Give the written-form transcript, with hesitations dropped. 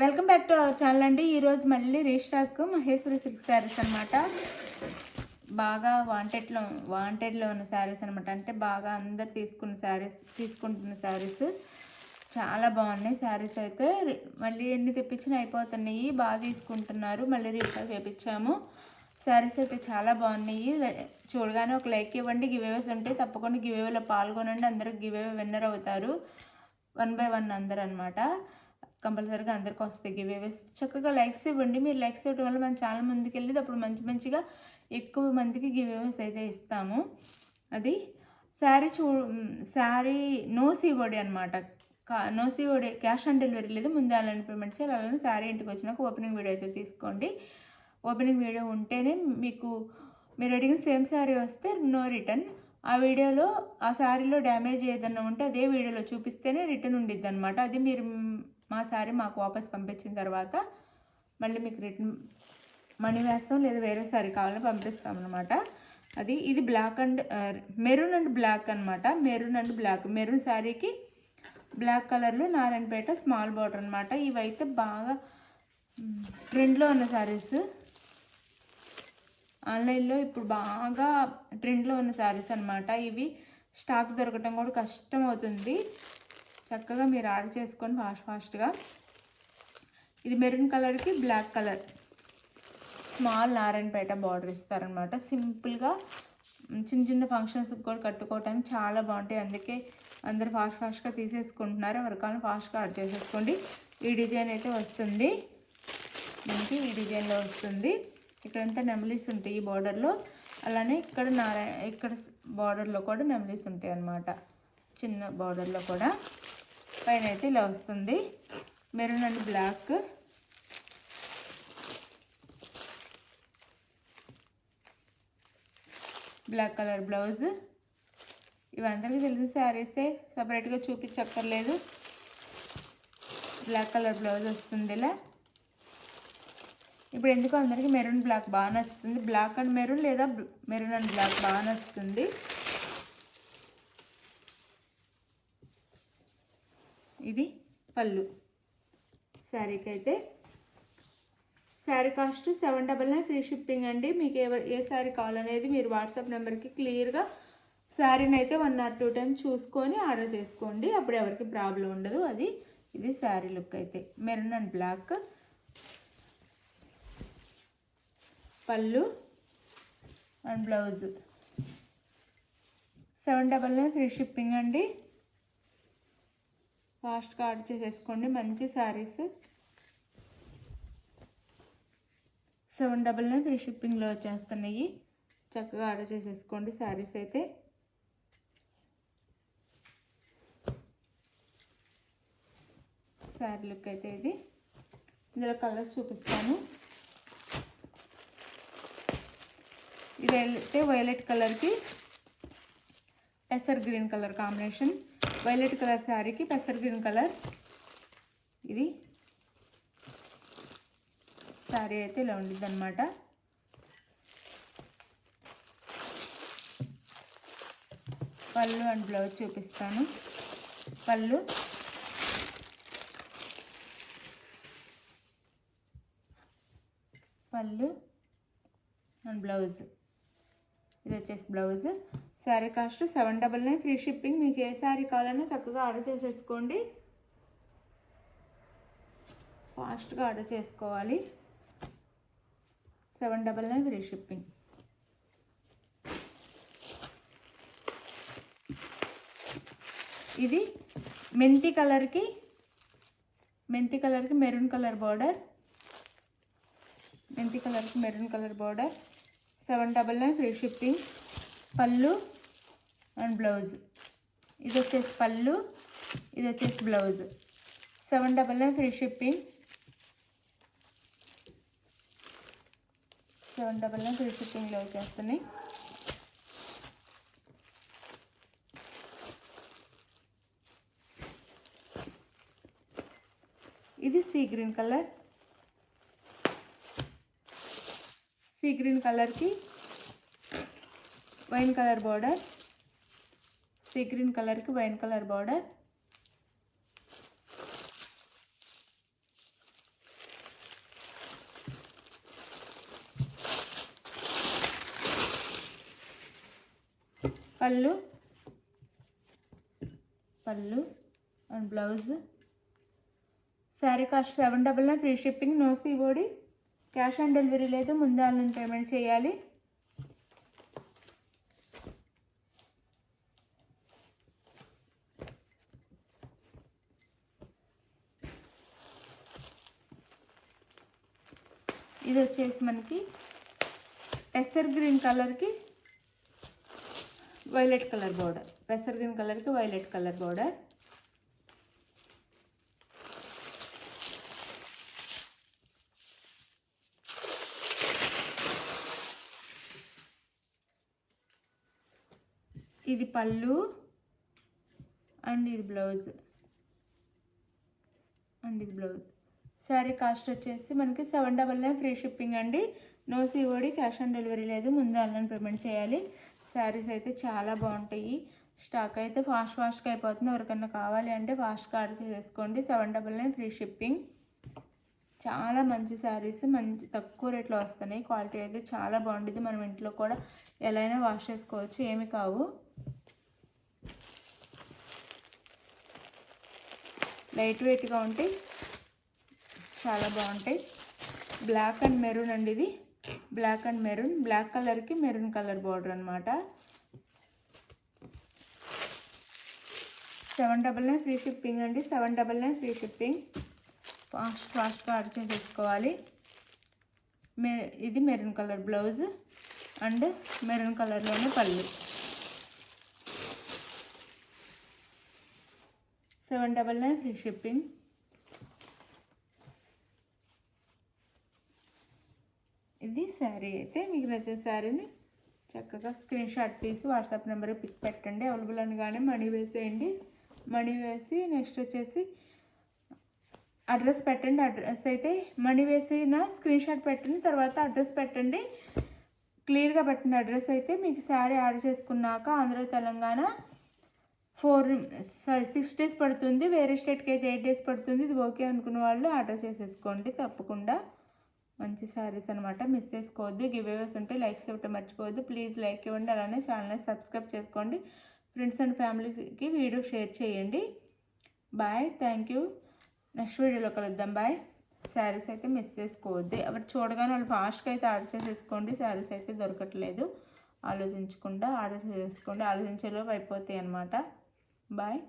Welcome back to our channel అండి. ఈరోజు మళ్ళీ రీస్టాక్ మహేశ్వరి సిల్క్ శారీస్ అనమాట. బాగా వాంటెడ్లో ఉన్న శారీస్ అనమాట. అంటే బాగా అందరు తీసుకుంటున్న శారీస్ చాలా బాగున్నాయి. శారీస్ అయితే మళ్ళీ ఎన్ని తెప్పించినా అయిపోతున్నాయి. బాగా తీసుకుంటున్నారు. మళ్ళీ రీస్టాక్ చేయించాము. శారీస్ అయితే చాలా బాగున్నాయి. చూడగానే ఒక లైక్ ఇవ్వండి. గివేవేస్ ఉంటాయి, తప్పకుండా గివేవేలో పాల్గొనండి. అందరూ గివేవే విన్నర్ అవుతారు. 1 by 1 అందరు అనమాట. కంపల్సరీగా అందరికి వస్తాయి గివేవేస్. చక్కగా లైక్స్ ఇవ్వండి. మీరు లైక్స్ ఇవ్వడం వల్ల మన ఛానల్ ముందుకు వెళ్ళి అప్పుడు మంచిగా ఎక్కువ మందికి గివేవేస్ అయితే ఇస్తాము. అది శారీ నో సీఓడి అనమాట. No COD, cash on delivery లేదు. ముందే ఆన్లైన్ పేమెంట్ చేయాలి. అలానే శారీ ఇంటికి వచ్చినాక ఓపెనింగ్ వీడియో అయితే తీసుకోండి. ఓపెనింగ్ వీడియో ఉంటేనే మీరు అడిగిన సేమ్ శారీ వస్తే నో రిటర్న్. ఆ వీడియోలో ఆ శారీలో డ్యామేజ్ ఏదన్నా ఉంటే అదే వీడియోలో చూపిస్తేనే రిటర్న్ ఉండిద్ది అనమాట. అది మీరు మా శారీ మాకు వాపస్ పంపించిన తర్వాత మళ్ళీ మీకు రిటర్న్ మనీ వేస్తాం, లేదా వేరే శారీ కావాలని పంపిస్తాం అనమాట. ఇది black and maroon and black అనమాట. మెరూన్ శారీకి బ్లాక్ కలర్లో నారాయణపేట స్మాల్ బార్డర్ అనమాట. ఇవైతే బాగా ట్రెండ్లో ఉన్న శారీస్. ఆన్లైన్లో ఇప్పుడు బాగా ట్రెండ్లో ఉన్న శారీస్ అనమాట. ఇవి స్టాక్ దొరకటం కూడా కష్టం అవుతుంది. చక్కగా మీరు ఆర్డర్ చేసుకొని ఫాస్ట్గా. ఇది మెరూన్ కలర్కి black colour small Narayanpet border ఇస్తారనమాట. సింపుల్గా చిన్న ఫంక్షన్స్కి కూడా కట్టుకోవటానికి చాలా బాగుంటాయి. అందుకే అందరు ఫాస్ట్గా తీసేసుకుంటున్నారు. ఎవరికైనా ఫాస్ట్గా ఆర్డర్ చేసేసుకోండి. ఈ డిజైన్ అయితే వస్తుంది మనకి. ఈ డిజైన్లో వస్తుంది. ఇక్కడంతా నెమలీస్ ఉంటాయి ఈ బార్డర్లో. అలానే ఇక్కడ బార్డర్లో కూడా నెమలీస్ ఉంటాయి అన్నమాట. చిన్న బార్డర్లో కూడా పైన అయితే ఇలా వస్తుంది. Maroon and black. Black colour blouse. ఇవందరికీ తెలిసిన శారీసే, సపరేట్గా చూపించక్కర్లేదు. బ్లాక్ కలర్ బ్లౌజ్ వస్తుంది ఇలా. ఇప్పుడు ఎందుకో అందరికీ మెరూన్ బ్లాక్ బాగా నచ్చుతుంది. బ్లాక్ అండ్ మెరూన్ లేదా మెరూన్ అండ్ బ్లాక్ బాగా నచ్చుతుంది. ఇది పళ్ళు. శారీకి అయితే శారీ కాస్ట్ 799 ఫ్రీ షిప్పింగ్ అండి. మీకు ఏ శారీ కావాలనేది మీరు వాట్సాప్ నెంబర్కి క్లియర్గా శారీని అయితే 1 or 2 times చూసుకొని ఆర్డర్ చేసుకోండి. అప్పుడు ఎవరికి ప్రాబ్లం ఉండదు. ఇది శారీ లుక్ అయితే మెరూన్ అండ్ బ్లాక్. పళ్ళు అండ్ బ్లౌజ్ 799 ఫ్రీ షిప్పింగ్ అండి. ఫాస్ట్గా ఆర్డర్ చేసేసుకోండి. మంచి శారీస్ 799 ఫ్రీ షిప్పింగ్లో వచ్చేస్తున్నాయి. చక్కగా ఆర్డర్ చేసేసుకోండి శారీస్ అయితే. శారీ లుక్ అయితే ఇది. ఇందులో కలర్స్ చూపిస్తాను. ఇదైతే వైలెట్ కలర్కి పెసర్ green colour combination. Violet colour శారీకి పెసర్ గ్రీన్ కలర్. ఇది శారీ అయితే ఇలా ఉండిద్ది అనమాట. పళ్ళు అండ్ బ్లౌజ్ చూపిస్తాను. పళ్ళు అండ్ బ్లౌజ్. ఇది వచ్చేసి blouse. Sari cost 799 free shipping. మీకు ఏ శారీ కావాలన్నా చక్కగా ఆర్డర్ చేసేసుకోండి. ఫాస్ట్గా ఆర్డర్ చేసుకోవాలి. 799 ఫ్రీ షిప్పింగ్. ఇది మెంతి కలర్కి maroon colour border. 799 free shipping. పళ్ళు అండ్ బ్లౌజ్. ఇది వచ్చేసి పళ్ళు, ఇది వచ్చేసి బ్లౌజ్. 799 free shipping. 799 ఫ్రీ షిప్పింగ్లో వచ్చేస్తున్నాయి. ఇది సీ గ్రీన్ కలర్కి wine colour border. Sea green కలర్కి వైన్ కలర్ బార్డర్. పళ్ళు and blouse. Sari cost 799, free shipping, no COD, cash on delivery లేదు, ముందు ఆన్లైన్ పేమెంట్ చేయాలి. ఇది వచ్చేసి మనకి పెసర్ గ్రీన్ కలర్కి వైలెట్ కలర్ బోర్డర్, పెసర్ గ్రీన్ కలర్కి వైలెట్ కలర్ బోర్డర్. ఇది పళ్ళు అండ్ ఇది బ్లౌజ్ శారీ కాస్ట్ వచ్చేసి మనకి 799, ఫ్రీ షిప్పింగ్ అండి, no COD, cash on delivery లేదు, ముందు ఆన్లైన్ పేమెంట్ చేయాలి. శారీస్ అయితే చాలా బాగుంటాయి. స్టాక్ అయితే ఫాస్ట్గా అయిపోతుంది. ఎవరికన్నా కావాలి అంటే ఫాస్ట్గా ఆర్డర్ చేసుకోండి. 799, ఫ్రీ షిప్పింగ్. చాలా మంచి శారీస్, మంచి తక్కువ రేట్లో వస్తున్నాయి. క్వాలిటీ అయితే చాలా బాగుంటుంది. మనం ఇంట్లో కూడా ఎలా అయినా వాష్ చేసుకోవచ్చు, ఏమి కావు. లైట్ వెయిట్గా ఉంటాయి, చాలా బాగుంటాయి. బ్లాక్ అండ్ మెరూన్ అండి, ఇది బ్లాక్ అండ్ మెరూన్, బ్లాక్ కలర్కి మెరూన్ కలర్ బార్డర్ అనమాట. 799, ఫ్రీ షిప్పింగ్ అండి, 799, ఫ్రీ షిప్పింగ్. ఫాస్ట్గా ఆర్డర్ చేసేసుకోవాలి. ఇది maroon colour blouse and maroon కలర్లోనే పళ్ళు. 799, ఫ్రీ షిప్పింగ్. ఇది శారీ అయితే మీకు నచ్చిన శారీని చక్కగా స్క్రీన్ షాట్ తీసి వాట్సాప్ నెంబర్కి పిక్ పెట్టండి. అవైలబుల్ అనగానే మనీ వేసేయండి. మనీ వేసి నెక్స్ట్ వచ్చేసి అడ్రస్ పెట్టండి. అడ్రస్ అయితే మనీ వేసిన స్క్రీన్ షాట్ పెట్టండి, తర్వాత అడ్రస్ పెట్టండి. క్లియర్గా పెట్టండి అడ్రస్ అయితే. మీకు శారీ ఆర్డర్ చేసుకున్నాక ఆంధ్ర తెలంగాణ 6 డేస్ పడుతుంది. వేరే స్టేట్కి అయితే 8 డేస్ పడుతుంది. ఇది ఓకే అనుకున్న వాళ్ళు ఆర్డర్ చేసేసుకోండి తప్పకుండా. మంచి శారీస్ అనమాట, మిస్ చేసుకోవద్దు. గివ్అవేస్ ఉంటే లైక్స్ ఇవ్వటం మర్చిపోవద్దు. ప్లీజ్ లైక్ ఇవ్వండి, అలానే ఛానల్ని సబ్స్క్రైబ్ చేసుకోండి. ఫ్రెండ్స్ అండ్ ఫ్యామిలీకి వీడియో షేర్ చేయండి. Bye, thank you. నెక్స్ట్ వీడియోలో కలుద్దాం. బాయ్. శారీస్ అయితే మిస్ చేసుకోవద్దు. ఎవరు చూడగానే వాళ్ళు ఫాస్ట్గా అయితే ఆర్డర్ చేసేసుకోండి. శారీస్ అయితే దొరకట్లేదు, ఆలోచించకుండా ఆర్డర్ చేసుకోండి. ఆలోచించేలోపు అయిపోతాయి అన్నమాట. బాయ్.